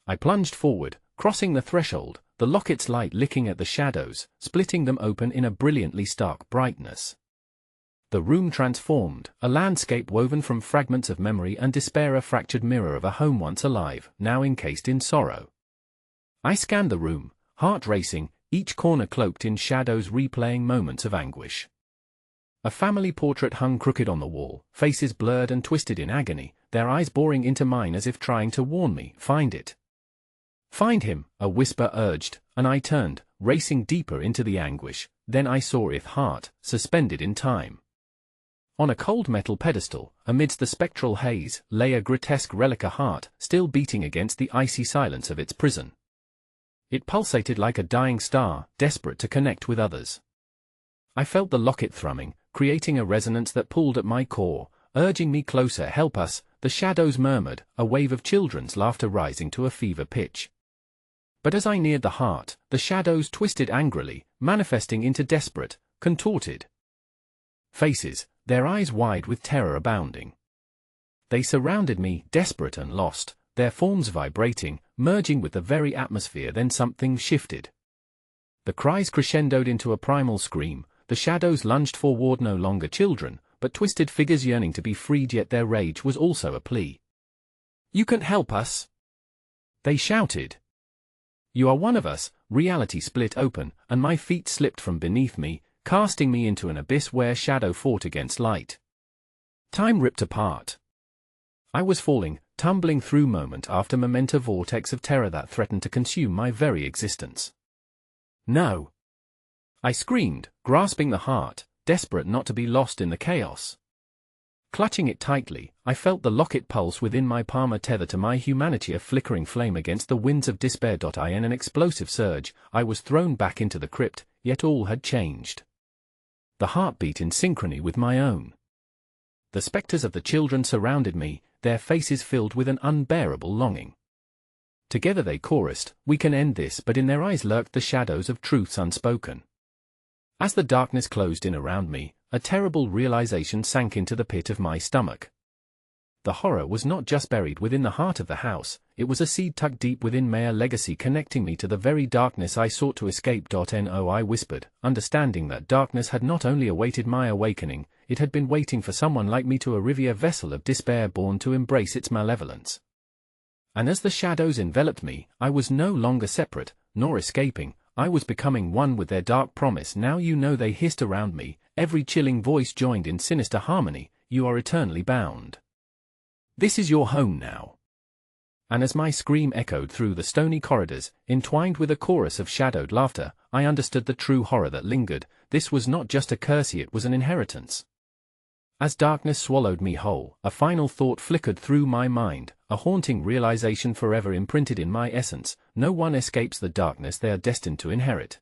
I plunged forward, crossing the threshold, the locket's light licking at the shadows, splitting them open in a brilliantly stark brightness. The room transformed, a landscape woven from fragments of memory and despair, a fractured mirror of a home once alive, now encased in sorrow. I scanned the room, heart racing, each corner cloaked in shadows replaying moments of anguish. A family portrait hung crooked on the wall, faces blurred and twisted in agony, their eyes boring into mine as if trying to warn me. "Find it. Find him," a whisper urged, and I turned, racing deeper into the anguish. Then I saw its heart, suspended in time. On a cold metal pedestal, amidst the spectral haze, lay a grotesque relic, a heart, still beating against the icy silence of its prison. It pulsated like a dying star, desperate to connect with others. I felt the locket thrumming, creating a resonance that pulled at my core, urging me closer. "Help us," the shadows murmured, a wave of children's laughter rising to a fever pitch. But as I neared the heart, the shadows twisted angrily, manifesting into desperate, contorted faces, their eyes wide with terror abounding. They surrounded me, desperate and lost, their forms vibrating, merging with the very atmosphere. Then something shifted. The cries crescendoed into a primal scream, the shadows lunged forward, no longer children, but twisted figures yearning to be freed, yet their rage was also a plea. "You can help us," they shouted. You are one of us. Reality split open, and my feet slipped from beneath me, casting me into an abyss where shadow fought against light. Time ripped apart. I was falling, tumbling through moment after moment, a vortex of terror that threatened to consume my very existence. No! I screamed, grasping the heart, desperate not to be lost in the chaos. Clutching it tightly, I felt the locket pulse within my palm, a tether to my humanity, a flickering flame against the winds of despair. In an explosive surge, I was thrown back into the crypt, yet all had changed. The heart beat in synchrony with my own. The specters of the children surrounded me, their faces filled with an unbearable longing. Together they chorused, "We can end this," but in their eyes lurked the shadows of truths unspoken. As the darkness closed in around me, a terrible realization sank into the pit of my stomach. The horror was not just buried within the heart of the house, it was a seed tucked deep within me, a legacy connecting me to the very darkness I sought to escape. No, I whispered, understanding that darkness had not only awaited my awakening, it had been waiting for someone like me, to arrive, a vessel of despair born to embrace its malevolence. And as the shadows enveloped me, I was no longer separate, nor escaping. I was becoming one with their dark promise. "Now you know," they hissed around me, every chilling voice joined in sinister harmony, "you are eternally bound. This is your home now." And as my scream echoed through the stony corridors, entwined with a chorus of shadowed laughter, I understood the true horror that lingered. This was not just a curse, it was an inheritance. As darkness swallowed me whole, a final thought flickered through my mind, a haunting realization forever imprinted in my essence: no one escapes the darkness they are destined to inherit.